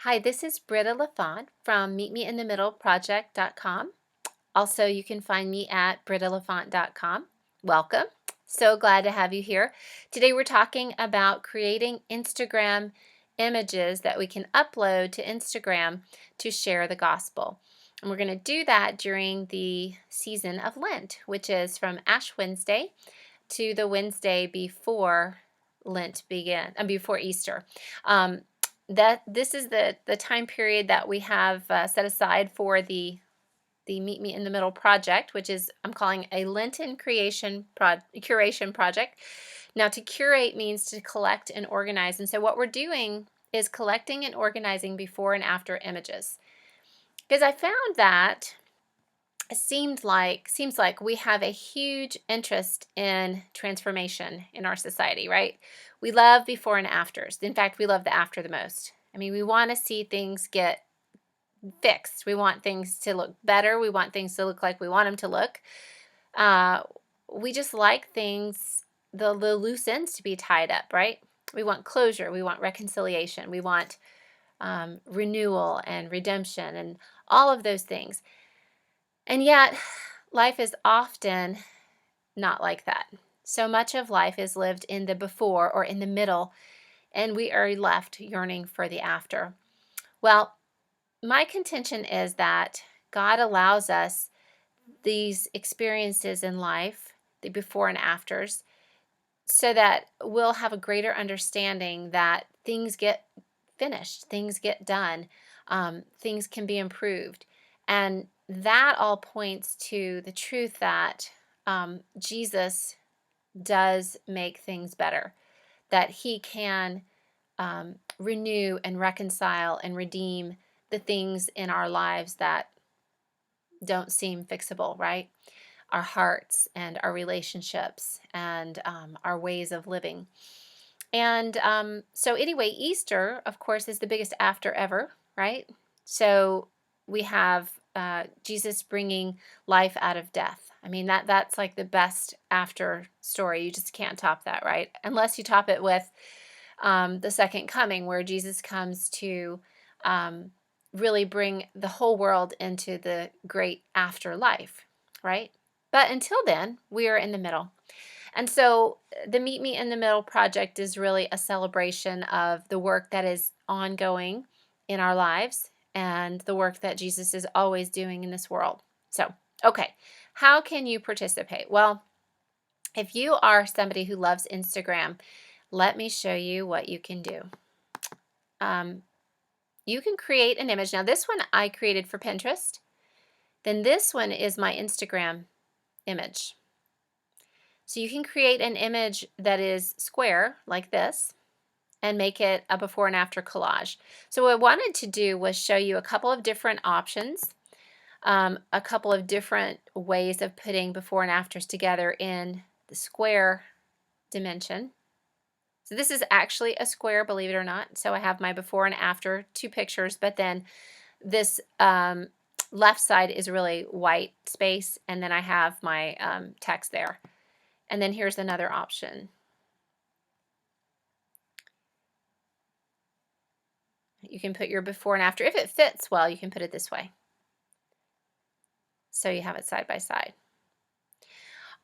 Hi, this is Britta LaFont from meetmeinthemiddleproject.com. Also, you can find me at brittalafont.com. Welcome. So glad to have you here. Today we're talking about creating Instagram images that we can upload to Instagram to share the gospel. And we're going to do that during the season of Lent, which is from Ash Wednesday to the Wednesday before Lent before Easter. That this is the time period that we have set aside for the Meet Me in the Middle project, which is I'm calling a Lenten curation project. Now, to curate means to collect and organize, and so what we're doing is collecting and organizing before and after images, because I found that it seems like we have a huge interest in transformation in our society, right? We love before and afters. In fact, we love the after the most. I mean, we want to see things get fixed. We want things to look better. We want things to look like we want them to look. Uh, we just like things, the loose ends to be tied up, right? We want closure. We want reconciliation. We want renewal and redemption and all of those things. And yet, life is often not like that. So much of life is lived in the before or in the middle, and we are left yearning for the after. Well, my contention is that God allows us these experiences in life, the before and afters, so that we'll have a greater understanding that things get finished, things get done, things can be improved. And that all points to the truth that Jesus does make things better, that he can renew and reconcile and redeem the things in our lives that don't seem fixable, right? Our hearts and our relationships and our ways of living. And so anyway, Easter, of course, is the biggest after ever, right? So we have Jesus bringing life out of death. I mean, that's like the best after story. You just can't top that, right? Unless you top it with the second coming, where Jesus comes to really bring the whole world into the great afterlife, right? But until then, we are in the middle. And so the Meet Me in the Middle project is really a celebration of the work that is ongoing in our lives and the work that Jesus is always doing in this world. So, okay, how can you participate? Well, if you are somebody who loves Instagram, let me show you what you can do. You can create an image. Now, this one I created for Pinterest. Then this one is my Instagram image. So you can create an image that is square like this and make it a before and after collage. So what I wanted to do was show you a couple of different options, a couple of different ways of putting before and afters together in the square dimension. So this is actually a square, believe it or not. So I have my before and after, two pictures, but then this left side is really white space, and then I have my text there. And then here's another option. You can put your before and after. If it fits well, you can put it this way. So you have it side by side.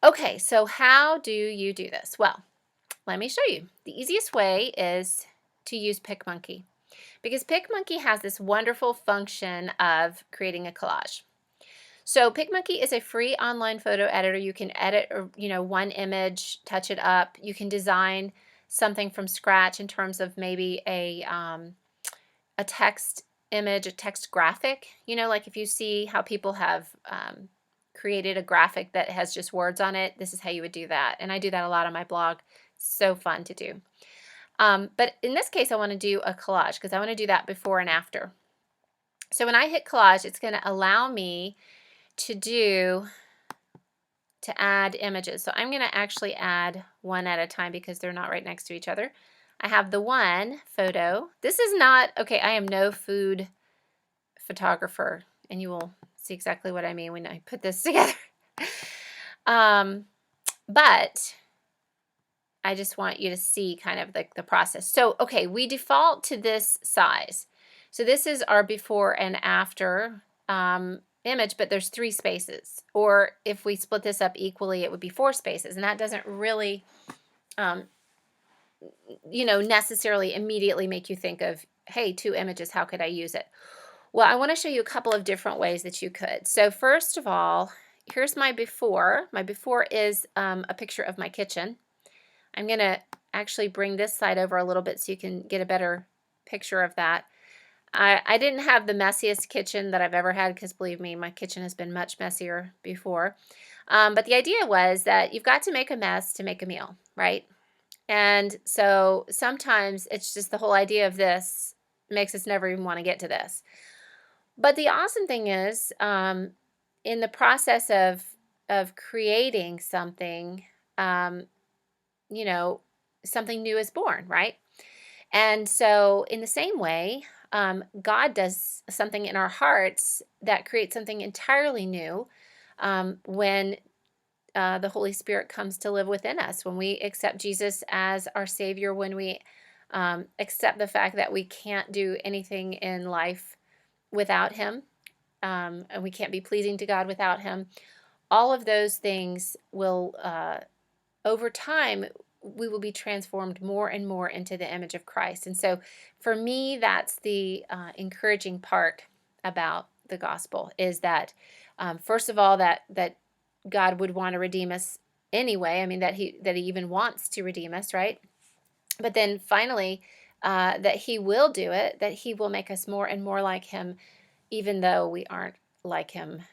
Okay, so how do you do this? Well, let me show you. The easiest way is to use PicMonkey, because PicMonkey has this wonderful function of creating a collage. So PicMonkey is a free online photo editor. You can edit, one image, touch it up. You can design something from scratch in terms of maybe a text image, a text graphic. Like if you see how people have created a graphic that has just words on it, this is how you would do that. And I do that a lot on my blog. So fun to do. But in this case, I want to do a collage because I want to do that before and after. So when I hit collage, it's going to allow me to add images. So I'm going to actually add one at a time because they're not right next to each other. I have the one photo. This is not, okay, I am no food photographer, and you will see exactly what I mean when I put this together. But I just want you to see kind of the process. So, okay, we default to this size. So this is our before and after image, but there's 3 spaces. Or if we split this up equally, it would be 4 spaces, and that doesn't really, necessarily immediately make you think of, hey, 2 images, how could I use it? Well, I want to show you a couple of different ways that you could. So first of all, here's my before. My before is a picture of my kitchen. I'm going to actually bring this side over a little bit so you can get a better picture of that. I didn't have the messiest kitchen that I've ever had, because believe me, my kitchen has been much messier before. But the idea was that you've got to make a mess to make a meal, right? And so sometimes it's just the whole idea of this makes us never even want to get to this. But the awesome thing is, in the process of creating something, something new is born, right? And so in the same way, God does something in our hearts that creates something entirely new when the Holy Spirit comes to live within us, when we accept Jesus as our Savior, when we accept the fact that we can't do anything in life without Him, and we can't be pleasing to God without Him. All of those things will, over time, we will be transformed more and more into the image of Christ. And so for me, that's the encouraging part about the gospel, is that, first of all, that God would want to redeem us anyway. I mean, that he even wants to redeem us, right? But then finally, that He will do it, that He will make us more and more like Him, even though we aren't like Him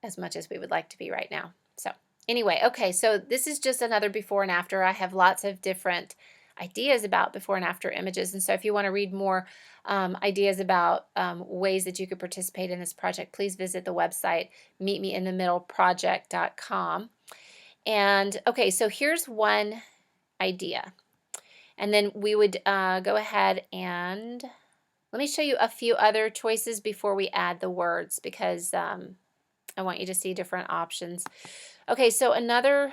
as much as we would like to be right now. So anyway, okay, so this is just another before and after. I have lots of different ideas about before and after images. And so if you want to read more ideas about ways that you could participate in this project, please visit the website, meetmeinthemiddleproject.com. And okay, so here's one idea. And then we would go ahead and let me show you a few other choices before we add the words, because I want you to see different options. Okay, so another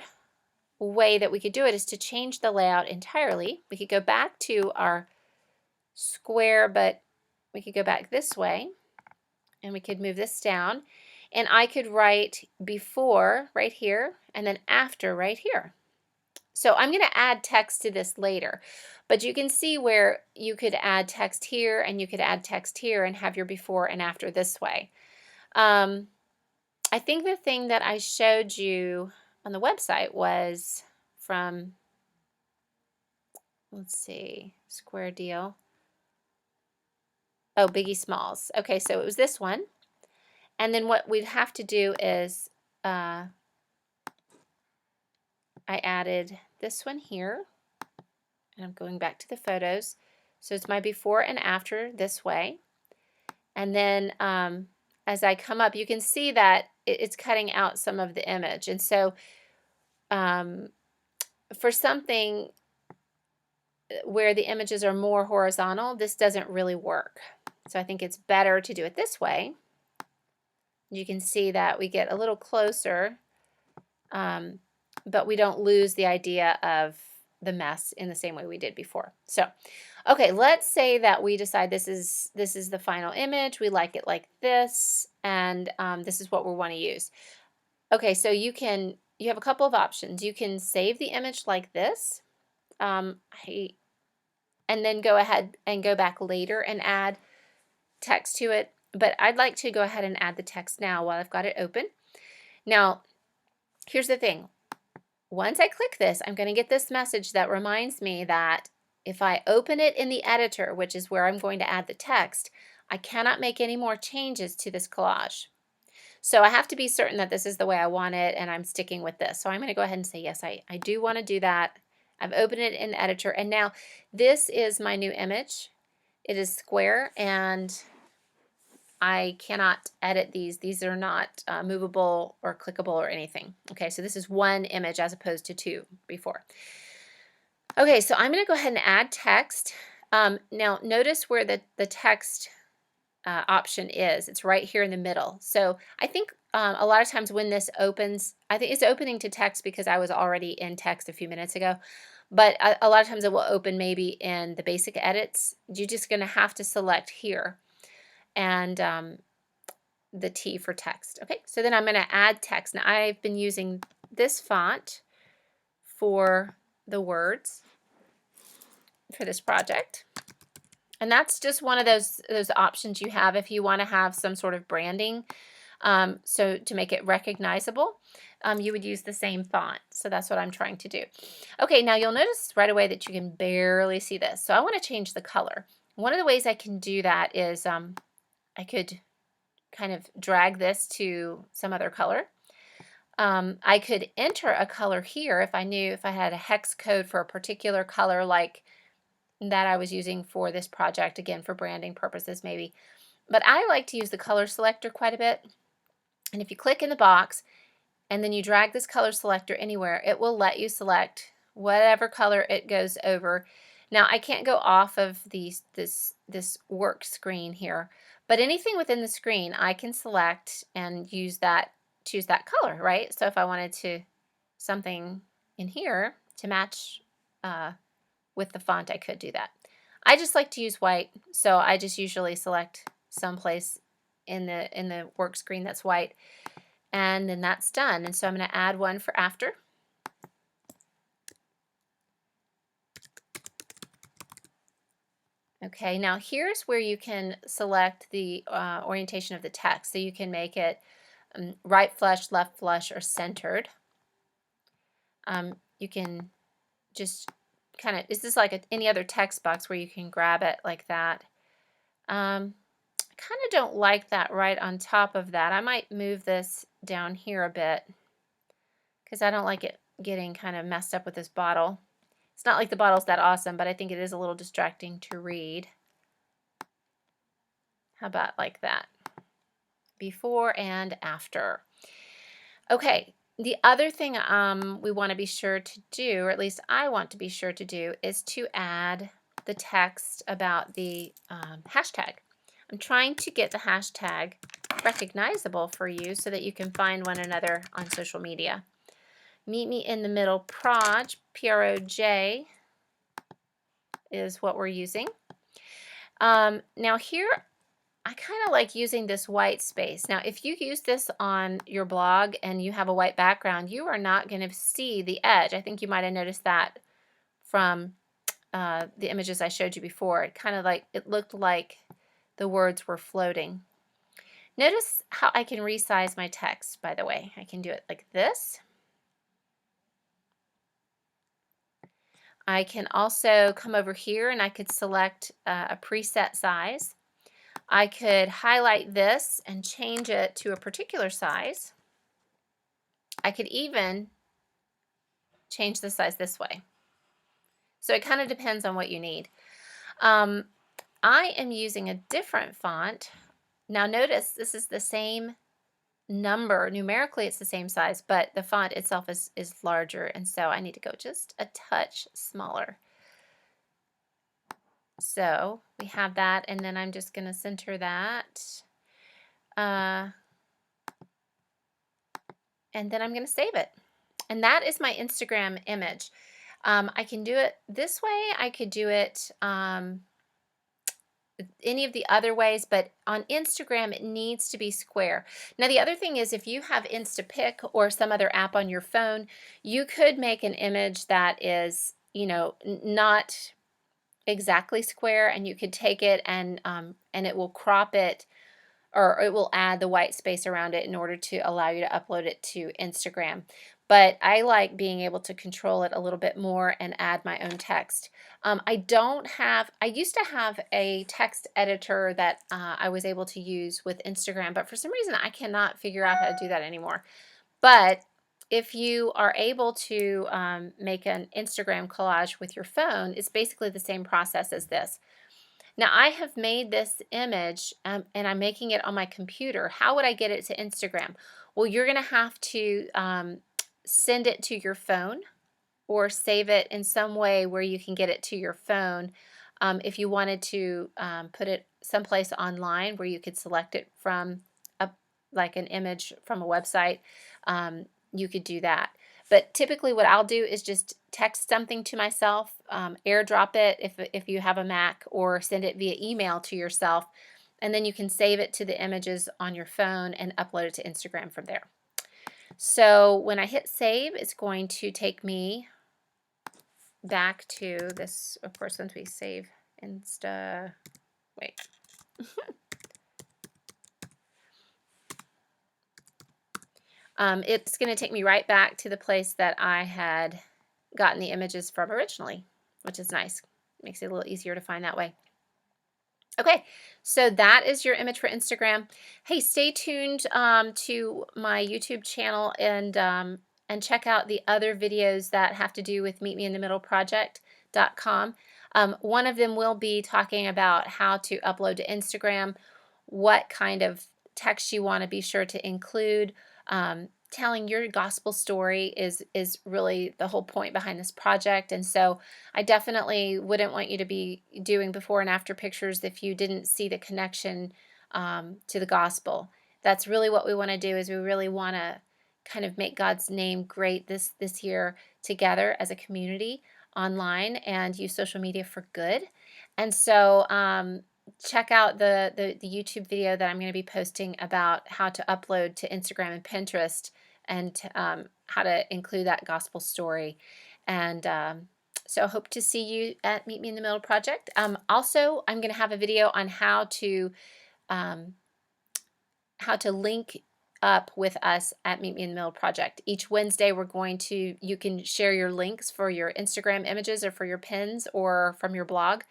way that we could do it is to change the layout entirely. We could go back to our square, but we could go back this way, and we could move this down, and I could write before right here and then after right here. So I'm going to add text to this later, but you can see where you could add text here and you could add text here and have your before and after this way. I think the thing that I showed you on the website was from, let's see, Square Deal. Oh, Biggie Smalls. Okay, so it was this one. And then what we'd have to do is I added this one here. And I'm going back to the photos. So it's my before and after this way. And then as I come up, you can see that it's cutting out some of the image. And so for something where the images are more horizontal, this doesn't really work. So I think it's better to do it this way. You can see that we get a little closer, but we don't lose the idea of the mess in the same way we did before. So, okay, let's say that we decide this is the final image. We like it like this, and this is what we want to use. Okay, so you have a couple of options. You can save the image like this, and then go ahead and go back later and add text to it. But I'd like to go ahead and add the text now while I've got it open. Now, here's the thing. Once I click this, I'm going to get this message that reminds me that if I open it in the editor, which is where I'm going to add the text, I cannot make any more changes to this collage. So I have to be certain that this is the way I want it, and I'm sticking with this. So I'm going to go ahead and say, yes, I do want to do that. I've opened it in the editor, and now this is my new image. It is square, and I cannot edit these. These are not movable or clickable or anything. Okay, so this is one image as opposed to 2 before. Okay, so I'm going to go ahead and add text. Now, notice where the text option is. It's right here in the middle. So I think a lot of times when this opens, I think it's opening to text because I was already in text a few minutes ago. But a lot of times it will open maybe in the basic edits. You're just going to have to select here. and the T for text. Okay, so then I'm going to add text. Now I've been using this font for the words for this project. And that's just one of those options you have if you want to have some sort of branding. So to make it recognizable, you would use the same font. So that's what I'm trying to do. Okay, now you'll notice right away that you can barely see this. So I want to change the color. One of the ways I can do that is I could kind of drag this to some other color. I could enter a color here if I had a hex code for a particular color like that I was using for this project, again, for branding purposes maybe. But I like to use the color selector quite a bit. And if you click in the box and then you drag this color selector anywhere, it will let you select whatever color it goes over. Now I can't go off of this work screen here, but anything within the screen I can select and choose that color, right? So if I wanted to something in here to match with the font, I could do that. I just like to use white, so I just usually select someplace in the work screen that's white, and then that's done. And so I'm going to add one for after. Okay, now here's where you can select the orientation of the text. So you can make it right flush, left flush, or centered. You can just kind of, this is like any other text box where you can grab it like that. I kind of don't like that right on top of that. I might move this down here a bit because I don't like it getting kind of messed up with this bottle. It's not like the bottle's that awesome, but I think it is a little distracting to read. How about like that? Before and after. Okay, the other thing we want to be sure to do, or at least I want to be sure to do, is to add the text about the hashtag. I'm trying to get the hashtag recognizable for you so that you can find one another on social media. Meet Me in the Middle Proj, P-R-O-J, is what we're using. Now here, I kind of like using this white space. Now, if you use this on your blog and you have a white background, you are not going to see the edge. I think you might have noticed that from the images I showed you before. It looked like the words were floating. Notice how I can resize my text, by the way. I can do it like this. I can also come over here and I could select a preset size. I could highlight this and change it to a particular size. I could even change the size this way. So it kind of depends on what you need. I am using a different font. Now notice this is the same number. Numerically it's the same size, but the font itself is larger, and so I need to go just a touch smaller. So we have that, and then I'm just going to center that. And then I'm going to save it. And that is my Instagram image. I can do it this way. I could do it any of the other ways, but on Instagram it needs to be square. Now the other thing is, if you have Instapic or some other app on your phone, you could make an image that is, not exactly square, and you could take it and it will crop it, or it will add the white space around it in order to allow you to upload it to Instagram. But I like being able to control it a little bit more and add my own text. I used to have a text editor that I was able to use with Instagram, but for some reason I cannot figure out how to do that anymore. But if you are able to make an Instagram collage with your phone, it's basically the same process as this. Now I have made this image and I'm making it on my computer. How would I get it to Instagram? Well, you're going to have to send it to your phone or save it in some way where you can get it to your phone. If you wanted to put it someplace online where you could select it from like an image from a website, you could do that. But typically what I'll do is just text something to myself, airdrop it if you have a Mac, or send it via email to yourself, and then you can save it to the images on your phone and upload it to Instagram from there. So when I hit save, it's going to take me back to this, of course, once we save Insta, wait. It's going to take me right back to the place that I had gotten the images from originally, which is nice. Makes it a little easier to find that way. Okay, so that is your image for Instagram. Hey, stay tuned to my YouTube channel and check out the other videos that have to do with meetmeinthemiddleproject.com. One of them will be talking about how to upload to Instagram, what kind of text you want to be sure to include. Telling your gospel story is really the whole point behind this project, and so I definitely wouldn't want you to be doing before and after pictures if you didn't see the connection to the gospel. That's really what we want to do, is we really want to kind of make God's name great this year together as a community online and use social media for good. And so check out the YouTube video that I'm going to be posting about how to upload to Instagram and Pinterest, and how to include that gospel story. And so I hope to see you at Meet Me in the Middle Project. Also, I'm going to have a video on how to link up with us at Meet Me in the Middle Project. Each Wednesday you can share your links for your Instagram images or for your pins or from your blog,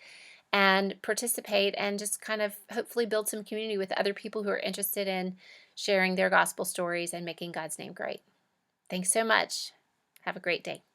and participate and just kind of hopefully build some community with other people who are interested in sharing their gospel stories and making God's name great. Thanks so much. Have a great day.